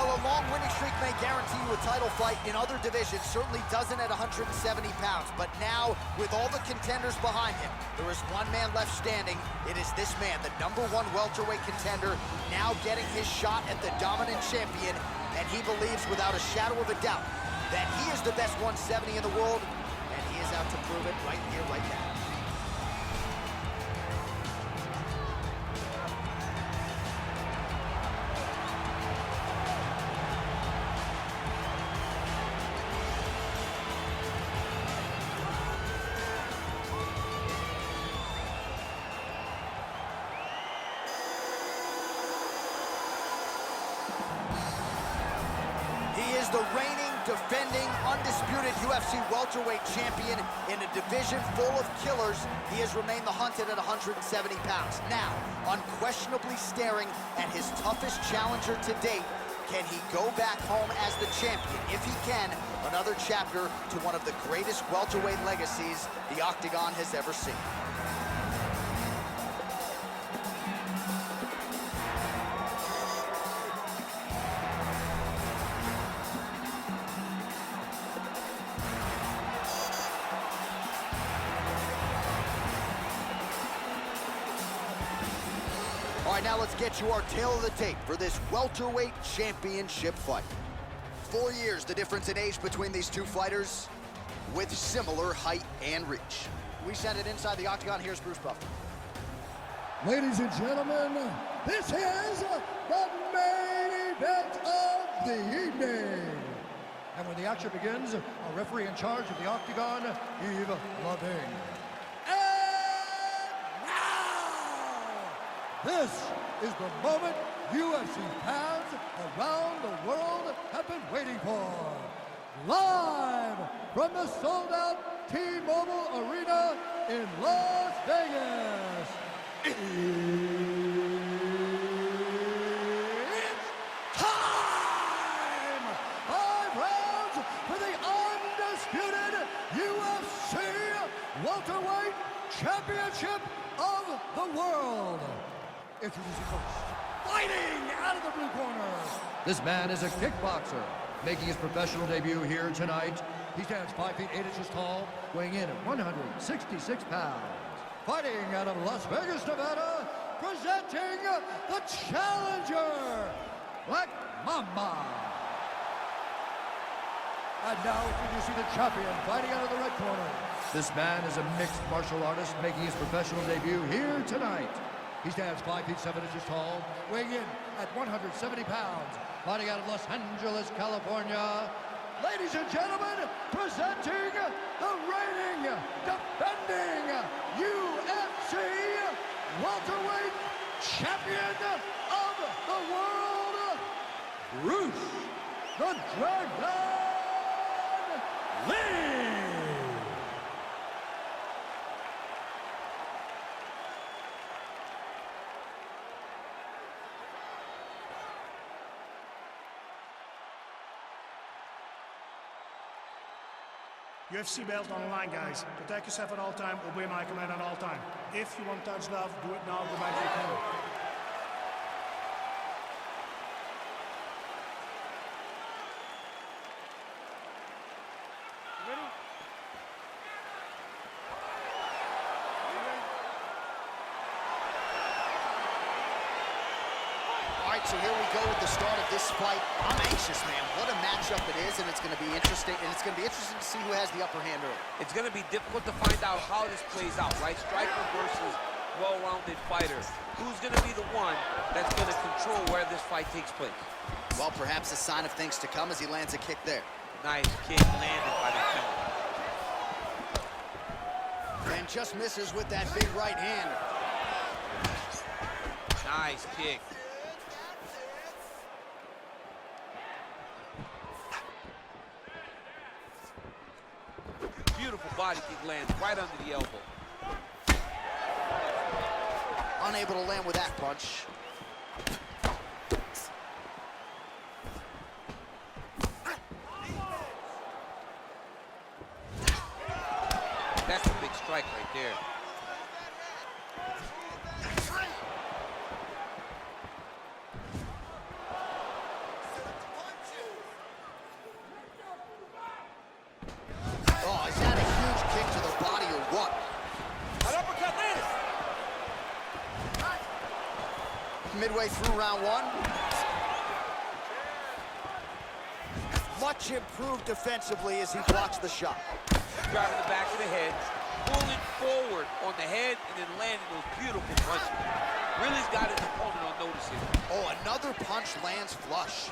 Well, a long winning streak may guarantee you a title fight in other divisions, certainly doesn't at 170 pounds. But now, with all the contenders behind him, there is one man left standing. It is this man, the #1 welterweight contender, now getting his shot at the dominant champion. And he believes without a shadow of a doubt that he is the best 170 in the world, and he is out to prove it right here, right now. He is the reigning, defending, undisputed UFC welterweight champion in a division full of killers. He has remained the hunted at 170 pounds. Now, unquestionably staring at his toughest challenger to date, can he go back home as the champion? If he can, another chapter to one of the greatest welterweight legacies the Octagon has ever seen. All right, now let's get you our tale of the tape for this welterweight championship fight. 4 years, the difference in age between these two fighters, with similar height and reach. We send it inside the Octagon. Here's Bruce Buffer. Ladies and gentlemen, this is the main event of the evening. And when the action begins, our referee in charge of the Octagon, Yves Lavigne. This is the moment UFC fans around the world have been waiting for. Live from the sold-out T-Mobile Arena in Las Vegas. It's time! 5 rounds for the undisputed UFC welterweight championship of the world. Introducing first, fighting out of the blue corner. This man is a kickboxer, making his professional debut here tonight. He stands 5 feet 8 inches tall, weighing in at 166 pounds. Fighting out of Las Vegas, Nevada, presenting the challenger, Black Mamba. And now introducing the champion, fighting out of the red corner. This man is a mixed martial artist, making his professional debut here tonight. He stands 5 feet 7 inches tall, weighing in at 170 pounds, fighting out of Los Angeles, California. Ladies and gentlemen, presenting the reigning, defending UFC welterweight champion of the world, Bruce the Dragon Lee. UFC belt on the line, guys. Protect yourself at all time, obey my command at all time. If you want touch love, do it now, go back to your corner. Ready? All right, so here we go with the start of this fight. I'm anxious, man. What a matchup it is, and it's going to be interesting. And it's going to be interesting to see who has the upper hand early. It's going to be difficult to find out how this plays out, right? Striker versus well-rounded fighter. Who's going to be the one that's going to control where this fight takes place? Well, perhaps a sign of things to come as he lands a kick there. Nice kick landed by the counter. And just misses with that big right hand. Nice kick. Beautiful body kick lands right under the elbow. Unable to land with that punch. That's a big strike right there. midway through round one. Much improved defensively as he blocks the shot. Driving the back of the head, pulling forward on the head, and then landing those beautiful punches. Really's got his opponent on notice here. Oh, another punch lands flush.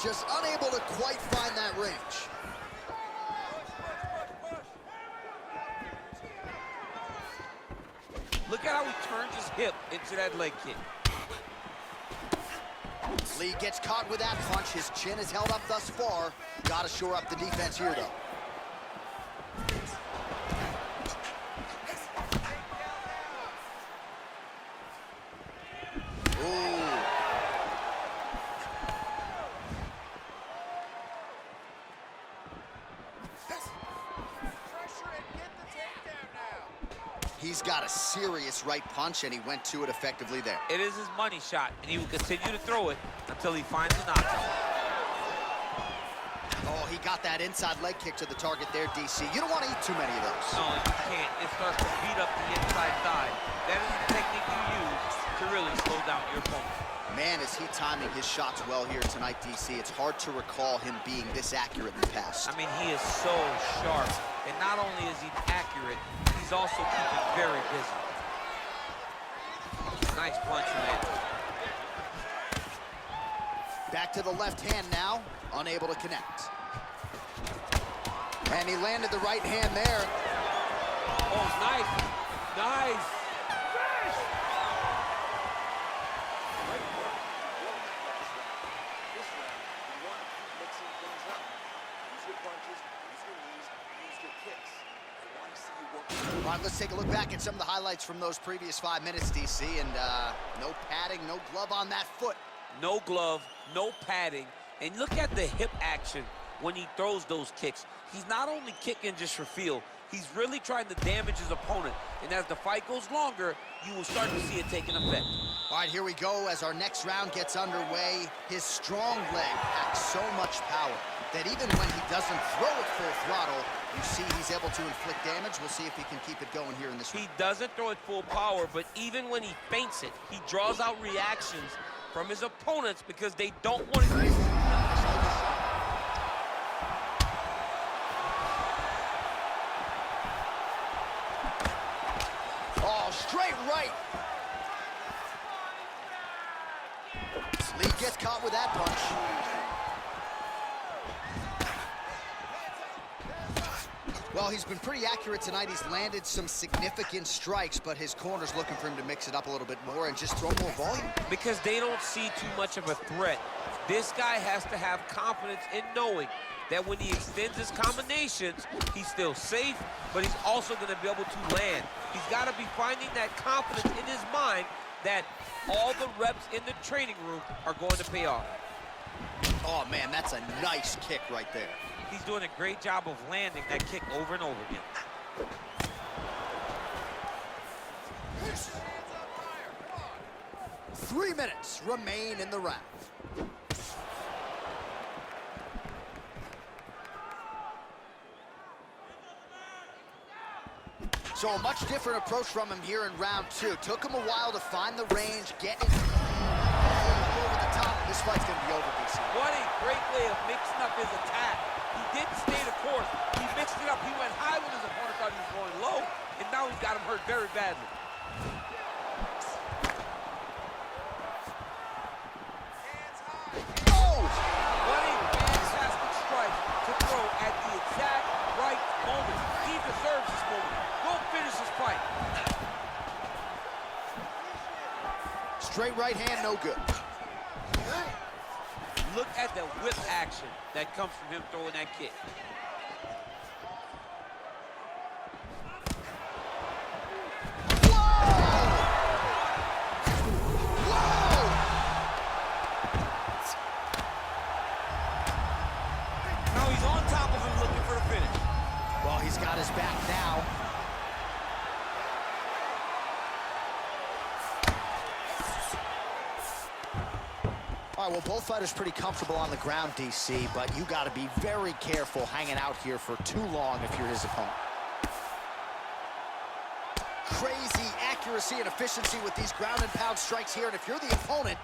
Just unable to quite find that range. Look at how he turns his hip into that leg kick. Lee gets caught with that punch. His chin is held up thus far. Gotta shore up the defense here, though. He's got a serious right punch, and he went to it effectively there. It is his money shot, and he will continue to throw it until he finds a knockout. Oh, he got that inside leg kick to the target there, DC. You don't want to eat too many of those. No, you can't. It starts to beat up the inside thigh. That is the technique you use to really slow down your opponent. Man, is he timing his shots well here tonight, DC. It's hard to recall him being this accurate in the past. I mean, he is so sharp, and not only is he accurate, he's also keeping very busy. Nice punch, man. Back to the left hand now, unable to connect. And he landed the right hand there. Oh, nice. Nice. All right, let's take a look back at some of the highlights from those previous 5 minutes, DC, and no padding, no glove on that foot. No glove, no padding, and look at the hip action when he throws those kicks. He's not only kicking just for feel, he's really trying to damage his opponent, and as the fight goes longer, you will start to see it taking effect. All right, here we go as our next round gets underway. His strong leg packs so much power that even when he doesn't throw it full throttle, you see he's able to inflict damage. We'll see if he can keep it going here in this round. He doesn't throw it full power, but even when he feints it, he draws out reactions from his opponents because they don't want to. Oh, straight right. Lee gets caught with that punch. Well, he's been pretty accurate tonight. He's landed some significant strikes, but his corner's looking for him to mix it up a little bit more and just throw more volume. Because they don't see too much of a threat. This guy has to have confidence in knowing that when he extends his combinations, he's still safe, but he's also going to be able to land. He's got to be finding that confidence in his mind that all the reps in the training room are going to pay off. Oh, man, that's a nice kick right there. He's doing a great job of landing that kick over and over again. Three minutes remain in the round. So a much different approach from him here in round two. Took him a while to find the range, get it over the top. This fight's gonna be over, DC. What a great way of mixing up his attack. He didn't stay the course. He mixed it up. He went high when his opponent thought he was going low, and now he's got him hurt very badly. Oh! What a fantastic strike to throw at the exact right moment. He deserves this moment. Go finish this fight. Straight right hand, no good. Look at the whip action that comes from him throwing that kick. Now he's on top of him looking for the finish. Well, he's got his back now. All right, well, both fighters pretty comfortable on the ground, DC, but you got to be very careful hanging out here for too long if you're his opponent. Crazy accurate accuracy and efficiency with these ground and pound strikes here, and if you're the opponent,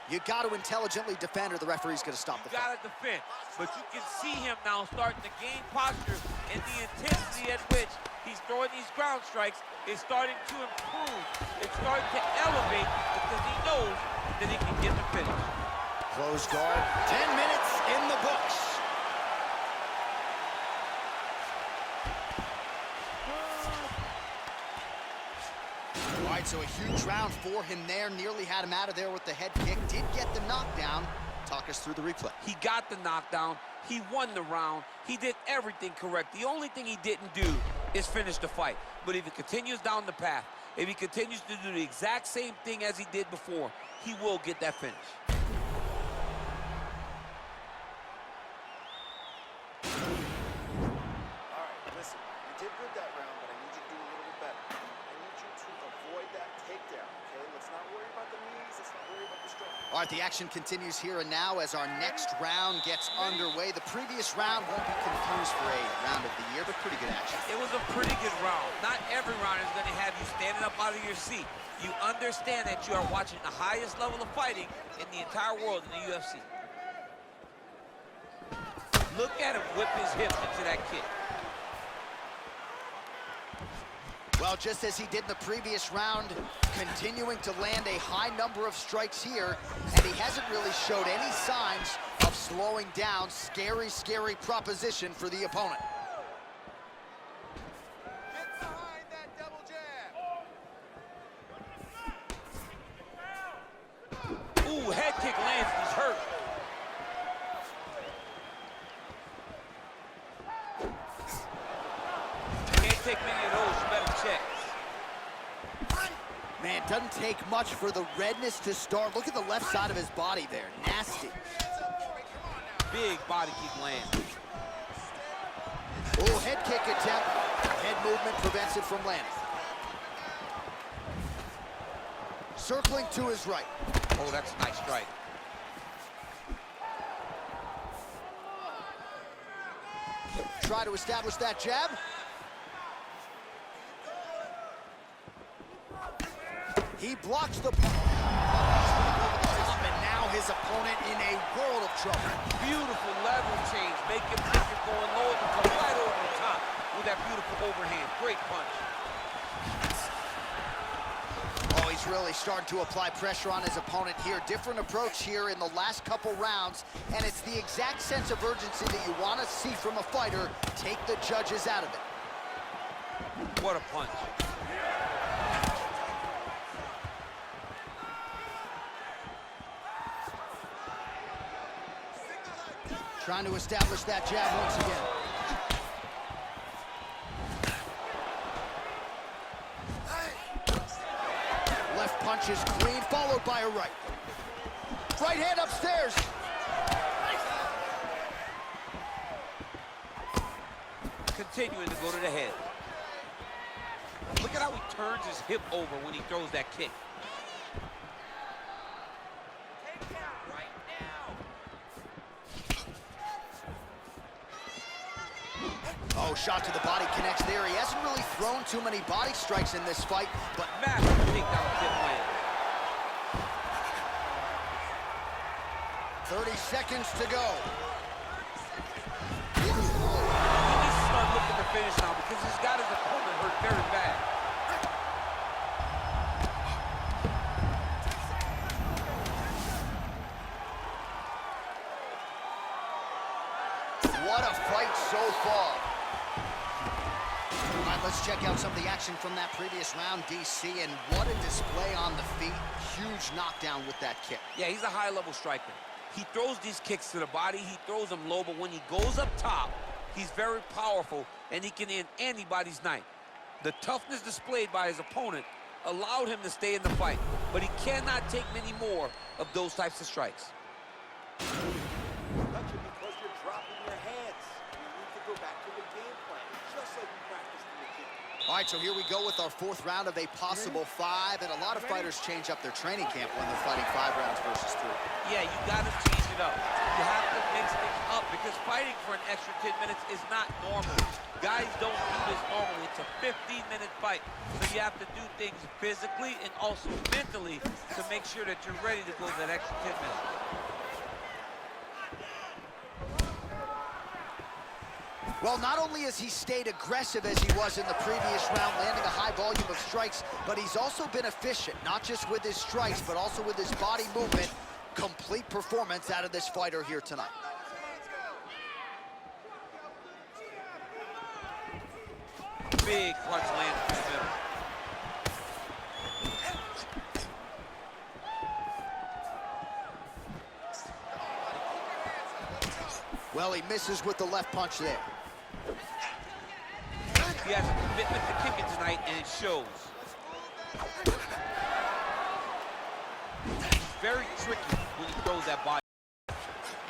you got to intelligently defend or the referee's going to stop the fight. You got to defend, but you can see him now starting to gain posture, and the intensity at which he's throwing these ground strikes is starting to improve. It's starting to elevate because he knows that he can get the finish. Close guard, 10 minutes in the books. All right, so a huge round for him there. Nearly had him out of there with the head kick. Did get the knockdown. Talk us through the replay. He got the knockdown. He won the round. He did everything correct. The only thing he didn't do is finish the fight. But if he continues down the path, if he continues to do the exact same thing as he did before, he will get that finish. All right, listen, you did good that round, but I need you to do a little bit better. I need you to avoid that takedown, okay? Let's not worry about the knees. Let's not worry about the stroke. All right, the action continues here and now as our next round gets underway. The previous round won't be confused for a round of the year, but pretty good action. It was a pretty good round. Not every round is going to have you standing up out of your seat. You understand that you are watching the highest level of fighting in the entire world in the UFC. Look at him whip his hip into that kick. Well, just as he did in the previous round, continuing to land a high number of strikes here, and he hasn't really showed any signs of slowing down. Scary, scary proposition for the opponent. Get behind that double jab. Ooh, head kick lands, he's hurt. Can't take many of those, you better check. Man, doesn't take much for the redness to start. Look at the left side of his body there. Nasty. Big body kick land. Oh, head kick attempt. Head movement prevents it from landing. Circling to his right. Oh, that's a nice strike. Try to establish that jab. He blocks the punch. And now his opponent in a world of trouble. Beautiful level change. Make him think you're going low and come right over the top with that beautiful overhand. Great punch. Oh, he's really starting to apply pressure on his opponent here. Different approach here in the last couple rounds, and it's the exact sense of urgency that you want to see from a fighter. Take the judges out of it. What a punch. Trying to establish that jab once again. Left punch is clean, followed by a right. Right hand upstairs. Continuing to go to the head. Look at how he turns his hip over when he throws that kick. Oh, shot to the body connects there. He hasn't really thrown too many body strikes in this fight, but Massive takedown kick land. 30 seconds to go. He needs to start looking to finish now because he's got his opponent hurt very bad. What a fight so far. All right, let's check out some of the action from that previous round, DC, and what a display on the feet. Huge knockdown with that kick. Yeah, he's a high-level striker. He throws these kicks to the body, he throws them low, but when he goes up top, he's very powerful, and he can end anybody's night. The toughness displayed by his opponent allowed him to stay in the fight, but he cannot take many more of those types of strikes. Touch it because you're dropping your hands. You need to go back to the game plan, just like you practiced in the gym. All right, so here we go with our fourth round of a possible 5, and a lot of fighters change up their training camp when they're fighting 5 rounds versus 3. Yeah, you got to change it it up. You have to mix things up because fighting for an extra 10 minutes is not normal. Guys don't do this normally. It's a 15-minute fight. So you have to do things physically and also mentally to make sure that you're ready to go that extra 10 minutes. Well, not only has he stayed aggressive as he was in the previous round, landing a high volume of strikes, but he's also been efficient, not just with his strikes, but also with his body movement. Complete performance out of this fighter here tonight. Big punch lands in the middle. Well, he misses with the left punch there. He has a commitment to kicking tonight, and it shows. Very tricky when he throws that body.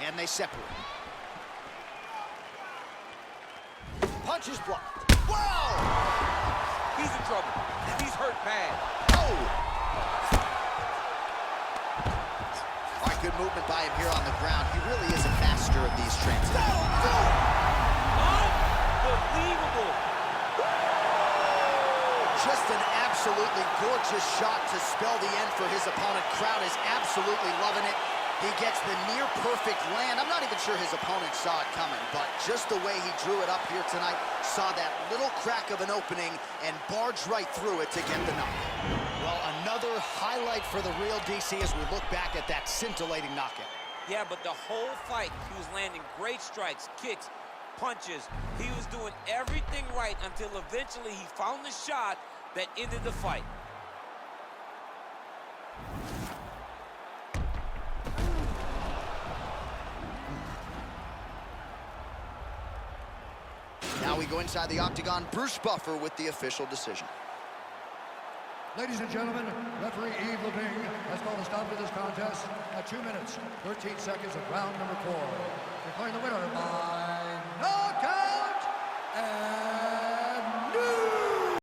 And they separate. Punch is blocked. Whoa! He's in trouble. He's hurt bad. Oh! All right, good movement by him here on the ground. He really is a master of these transitions. Unbelievable. Just an absolutely gorgeous shot to spell the end for his opponent. Crowd is absolutely loving it. He gets the near-perfect land. I'm not even sure his opponent saw it coming, but just the way he drew it up here tonight, saw that little crack of an opening and barged right through it to get the knockout. Well, another highlight for the real DC as we look back at that scintillating knockout. Yeah, but the whole fight, he was landing great strikes, kicks, punches. He was doing everything right until eventually he found the shot that ended the fight. Now we go inside the octagon. Bruce Buffer with the official decision. Ladies and gentlemen, referee Yves Levine has called a stop to this contest at 2 minutes, 13 seconds of round number 4. Declaring the winner by knockout and